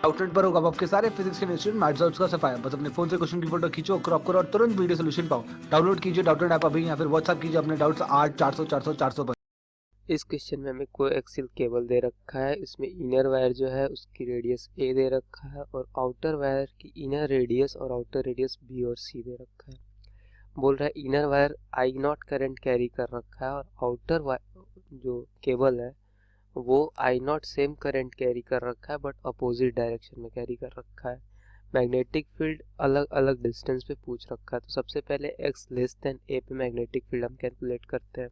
Outlet पर होगा आपके सारे फिजिक्स के इंस्टीट्यूट मैथ्स और उसका सफाया। बस अपने फोन से क्वेश्चन की फोटो खींचो, क्रॉप करो और तुरंत वीडियो सोल्यूशन पाओ। डाउनलोड कीजिए डाउटनेट ऐप अभी या फिर व्हाट्सएप कीजिए अपने डाउट्स 8 400 400 400 पर। इस क्वेश्चन में हमें कोएक्सियल केबल दे रखा है। इसमें इनर वायर जो है उसकी रेडियस ए दे रखा है और आउटर वायर की इनर रेडियस और आउटर रेडियस बी और सी दे रखा है। बोल रहा है inner wire I not current carry कर रखा है और आउटर वायर जो केबल है वो आई नॉट सेम करंट कैरी कर रखा है बट अपोजिट डायरेक्शन में कैरी कर रखा है। मैग्नेटिक फील्ड अलग अलग डिस्टेंस पे पूछ रखा है। तो सबसे पहले x लेस देन ए पे मैग्नेटिक फील्ड हम कैलकुलेट करते हैं।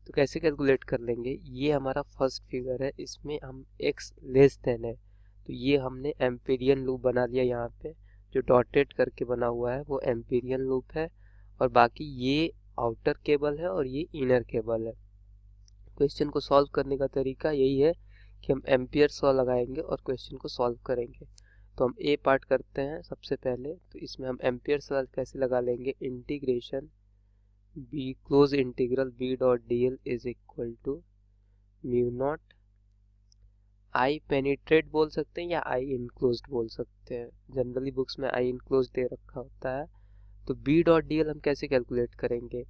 तो कैसे कैलकुलेट कर लेंगे, ये हमारा फर्स्ट फिगर है, इसमें हम x लेस देन है तो ये हमने एम्पीरियन लूप बना लिया। यहाँ पे जो डॉटेड करके बना हुआ है वो एम्पीरियन लूप है और बाकी ये आउटर केबल है और ये इनर केबल है। क्वेश्चन को सॉल्व करने का तरीका यही है कि हम एम्पियर लॉ लगाएंगे और क्वेश्चन को सॉल्व करेंगे। तो हम ए पार्ट करते हैं सबसे पहले। तो इसमें हम एम्पियर लॉ कैसे लगा लेंगे, integration B close integral B dot D L is equal to mu naught I penetrate बोल सकते हैं या आई इनक्लोज बोल सकते हैं। जनरली बुक्स में आई इनक्लोज दे रखा होता है। तो बी डॉट डी एल हम कैसे कैलकुलेट करेंगे,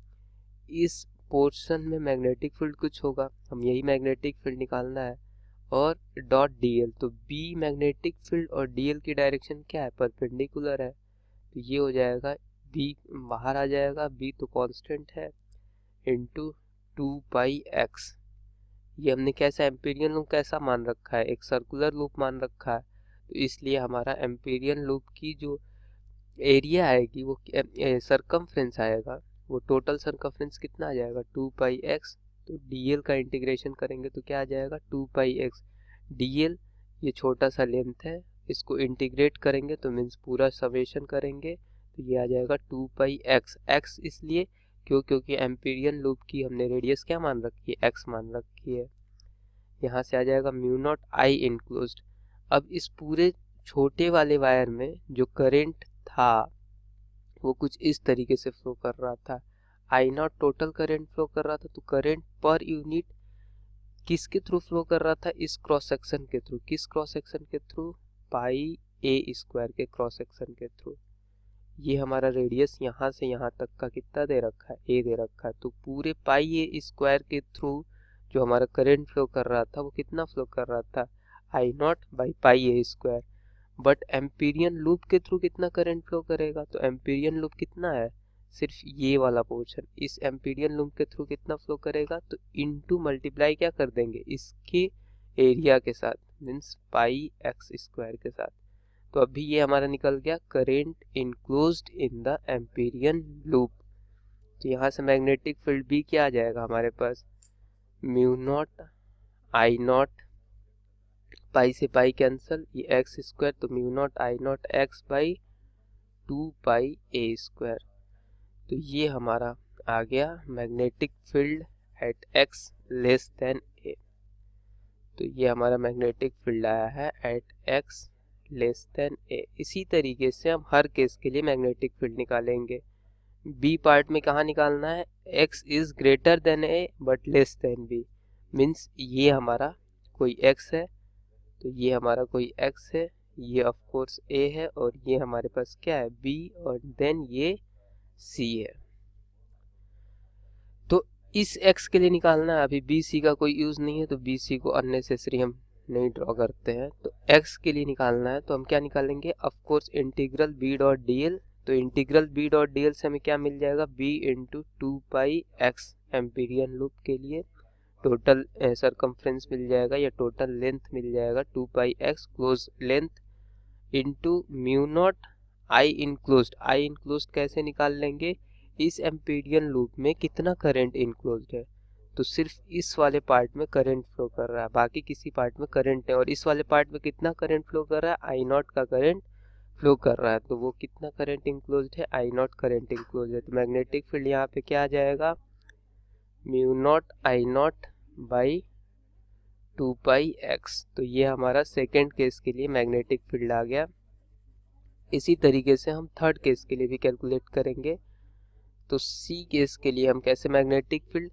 इस पोर्शन में मैग्नेटिक फील्ड कुछ होगा, हम यही मैग्नेटिक फील्ड निकालना है और डॉट डीएल। तो बी मैग्नेटिक फील्ड और डीएल की डायरेक्शन क्या है, परपेंडिकुलर है। तो ये हो जाएगा बी बाहर आ जाएगा, बी तो कांस्टेंट है, इनटू 2πx। ये हमने कैसा एम्पीरियन लूप कैसा मान रखा है, एक सर्कुलर लूप मान रखा है। तो इसलिए हमारा एम्पीरियन लूप की जो एरिया आएगी वो सरकमफ्रेंस आएगा, वो टोटल सरकमफ्रेंस कितना आ जाएगा 2πx। तो dl का इंटीग्रेशन करेंगे तो क्या आ जाएगा 2πx dl। ये छोटा सा लेंथ है, इसको इंटीग्रेट करेंगे तो मीन्स पूरा समेशन करेंगे तो ये आ जाएगा 2πx। x इसलिए क्योंकि एम्पीरियन लूप की हमने रेडियस क्या मान रखी है, x मान रखी है। यहाँ से आ जाएगा म्यू नॉट आई इनक्लोज्ड। अब इस पूरे छोटे वाले वायर में जो करंट था वो कुछ इस तरीके से फ्लो कर रहा था। I not total current flow कर रहा था। तो करंट पर यूनिट किसके थ्रू फ्लो कर रहा था, इस क्रॉस सेक्शन के थ्रू। किस क्रॉस सेक्शन के थ्रू, पाई ए स्क्वायर के क्रॉस सेक्शन के थ्रू। ये हमारा रेडियस यहाँ से यहाँ तक का कितना दे रखा है, ए दे रखा है। तो पूरे पाई ए स्क्वायर के थ्रू जो हमारा करंट फ्लो कर रहा था वो कितना फ्लो कर रहा था, I naught by pi a square. But Amperian loop के थ्रू कितना करंट फ्लो करेगा, तो एम्पीरियन लूप कितना है, सिर्फ ये वाला पोर्शन। इस एम्पीरियन लूप के थ्रू कितना फ्लो करेगा, तो इनटू मल्टीप्लाई क्या कर देंगे इसके एरिया के साथ, मीन्स पाई एक्स स्क्वायर के साथ। तो अभी ये हमारा निकल गया current enclosed in the Amperian loop. तो यहाँ से मैग्नेटिक फील्ड भी क्या आ जाएगा हमारे पास, mu naught I naught, pi से पाई कैंसल, ये एक्स स्क्वायर, तो mu naught I naught x by 2πa²। तो ये हमारा आ गया magnetic field at x less than a. तो ये हमारा मैग्नेटिक फील्ड आया है at x less than a. इसी तरीके से हम हर केस के लिए मैग्नेटिक फील्ड निकालेंगे। बी पार्ट में कहाँ निकालना है, x is greater than A but less than B, means ये हमारा कोई एक्स है तो ये हमारा कोई x है, ये ऑफ कोर्स a है और ये हमारे पास क्या है b और देन ये c है। तो इस x के लिए निकालना है, अभी b c का कोई यूज नहीं है तो b c को अननेसेसरी हम नहीं ड्रॉ करते हैं। तो x के लिए निकालना है तो हम क्या निकालेंगे, of course integral b dot D l. तो integral b dot D l से हमें क्या मिल जाएगा, b into 2πx empyrean loop के लिए टोटल सरकमफ्रेंस मिल जाएगा या टोटल लेंथ मिल जाएगा 2πx close length into mu naught I enclosed. I enclosed कैसे निकाल लेंगे, इस एम्पीरियन लूप में कितना करंट इनक्लोज्ड है, तो सिर्फ इस वाले पार्ट में करंट फ्लो कर रहा है, बाकी किसी पार्ट में करंट है। और इस वाले पार्ट में कितना करंट फ्लो कर रहा है, आई नॉट का करंट फ्लो कर रहा है। तो वो कितना करंट इंक्लोज्ड है, आई नॉट करंट इंक्लोज्ड है। तो मैग्नेटिक फील्ड यहाँ पे क्या आ जाएगा, mu naught I naught by 2πx। तो ये हमारा सेकेंड केस के लिए मैग्नेटिक फील्ड आ गया। इसी तरीके से हम थर्ड केस के लिए भी कैलकुलेट करेंगे। तो सी केस के लिए हम कैसे, मैग्नेटिक फील्ड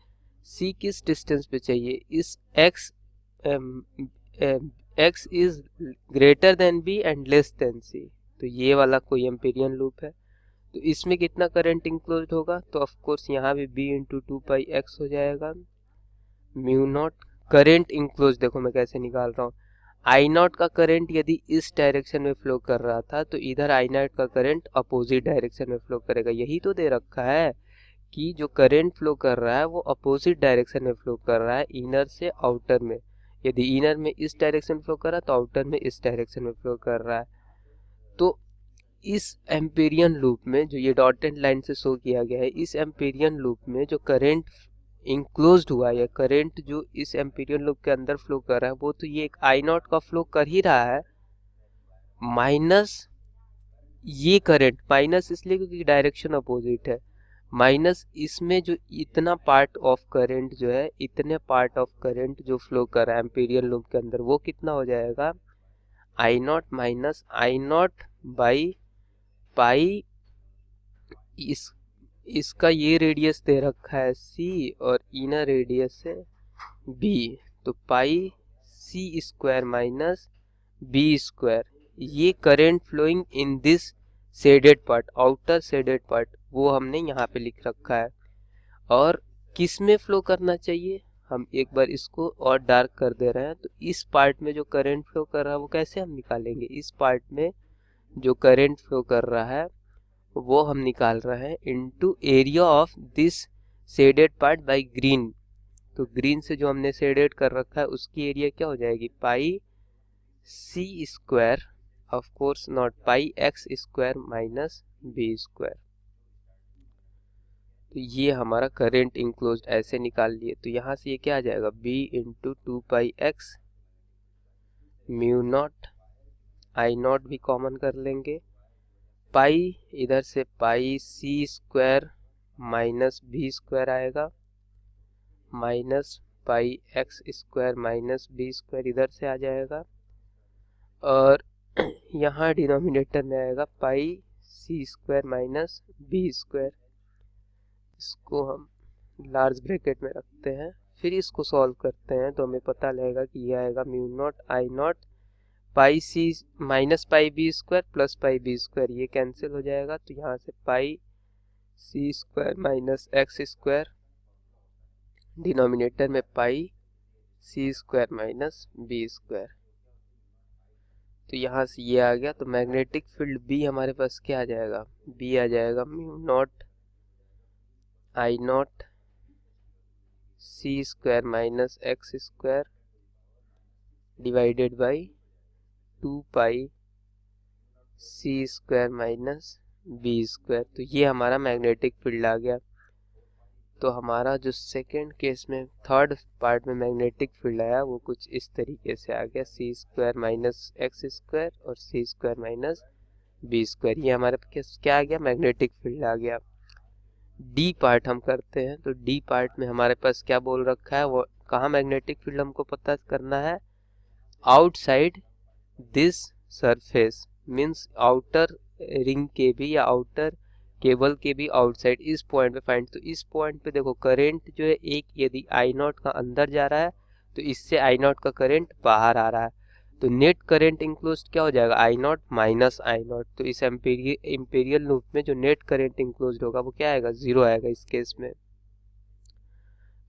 सी किस डिस्टेंस पे चाहिए, इस x is greater then b and less than c, तो ये वाला कोई एम्पीरियन लूप है। तो इसमें कितना करंट इंक्लोज होगा, तो ऑफ कोर्स यहाँ भी b इंटू 2πx हो जाएगा म्यू नॉट। करंट इंक्लोज देखो मैं कैसे निकाल रहा हूँ, आई नॉट का करंट यदि इस डायरेक्शन में फ्लो कर रहा था तो इधर आई नॉट का करंट अपोजिट डायरेक्शन में फ्लो करेगा। यही तो दे रखा है कि जो करंट फ्लो कर रहा है वो अपोजिट डायरेक्शन में फ्लो कर रहा है, इनर से आउटर में। यदि इनर में इस डायरेक्शन फ्लो कर रहा है तो आउटर में इस डायरेक्शन में फ्लो कर रहा है। तो इस एम्पीरियन लूप में जो ये डॉटेड लाइन से शो किया गया है, इस एम्पीरियन लूप में जो करंट इंक्लोज्ड हुआ है, करंट जो इस एम्पीरियन लूप के अंदर फ्लो कर रहा है वो तो ये एक आई नॉट का फ्लो कर ही रहा है, माइनस ये करंट, माइनस इसलिए क्योंकि डायरेक्शन अपोजिट है, माइनस इसमें जो इतना पार्ट ऑफ करंट जो है, इतने पार्ट ऑफ करंट जो फ्लो कर रहा है एम्पीरियन लूप के अंदर, वो कितना हो जाएगा I naught minus I naught by pi, इसका ये रेडियस दे रखा है c और इनर रेडियस है b, तो pi c square minus b square. ये current flowing in this shaded part, outer shaded part, वो हमने यहाँ पे लिख रखा है। और किस में फ्लो करना चाहिए, हम एक बार इसको और डार्क कर दे रहे हैं। तो इस पार्ट में जो करंट फ्लो कर रहा है वो कैसे हम निकालेंगे, इस पार्ट में जो करंट फ्लो कर रहा है वो हम निकाल रहे हैं into area of this shaded part by green. तो ग्रीन से जो हमने शेडेड कर रखा है उसकी एरिया क्या हो जाएगी, पाई c square, of course not pi x square minus b square. तो ये हमारा करंट इंक्लोज्ड ऐसे निकाल लिए। तो यहाँ से ये क्या आ जाएगा, b into 2πx mu naught, I naught भी कॉमन कर लेंगे, पाई इधर से pi c square minus b square आएगा, minus pi x square minus b square इधर से आ जाएगा, और यहाँ डिनोमिनेटर में आएगा pi c square minus b square. इसको हम लार्ज ब्रैकेट में रखते हैं, फिर इसको सॉल्व करते हैं तो हमें पता लगेगा कि ये आएगा mu naught I naught pi C minus pi B square plus pi B square, ये कैंसिल हो जाएगा। तो यहाँ से pi C square minus X square, denominator में pi C square minus B square. तो यहाँ से ये आ गया। तो मैग्नेटिक फील्ड बी हमारे पास क्या आ जाएगा, बी आ जाएगा mu naught I naught C square minus X square divided by 2 pi C square minus B square. तो ये हमारा मैग्नेटिक फील्ड आ गया। तो हमारा जो सेकेंड केस में थर्ड पार्ट में मैग्नेटिक फील्ड आया वो कुछ इस तरीके से आ गया, सी स्क्वायर माइनस एक्स स्क्वायर और सी स्क्वायर माइनस बी स्क्वायर। ये हमारे पास क्या आ गया, मैग्नेटिक फील्ड आ गया। डी पार्ट हम करते हैं। तो डी पार्ट में हमारे पास क्या बोल रखा है, वो कहाँ मैग्नेटिक फील्ड हमको पता करना है, outside this surface, means outer ring के भी या आउटर केबल के भी आउटसाइड, इस पॉइंट पे फाइंड। तो इस पॉइंट पे देखो करंट जो है एक, यदि आई नॉट का अंदर जा रहा है तो इससे आई नॉट का करंट बाहर आ रहा है, तो नेट करंट इंक्लोज क्या हो जाएगा, I naught minus I not. तो इस एम्पीरियल लूप में जो नेट करंट इंक्लोज होगा वो क्या आएगा, जीरो आएगा इस केस में।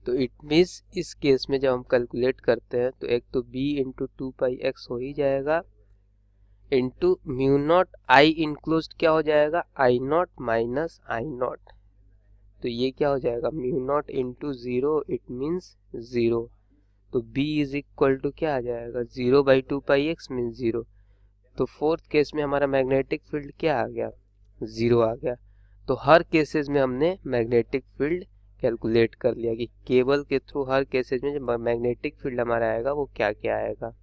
तो इट मीन्स इस केस में जब हम कैलकुलेट करते हैं तो एक तो b इंटू 2πx हो ही जाएगा, इंटू म्यू नॉट आई इंक्लोज क्या हो जाएगा, I naught minus I not. तो ये क्या हो जाएगा, mu not into 0, it means 0। तो b इज इक्वल टू क्या आ जाएगा, 0 बाई 2πx मीन्स 0। तो फोर्थ केस में हमारा मैग्नेटिक फील्ड क्या आ गया, 0 आ गया। तो हर केसेस में हमने मैग्नेटिक फील्ड कैलकुलेट कर लिया कि केबल के थ्रू हर केसेस में जो मैग्नेटिक फील्ड हमारा आएगा वो क्या क्या आएगा।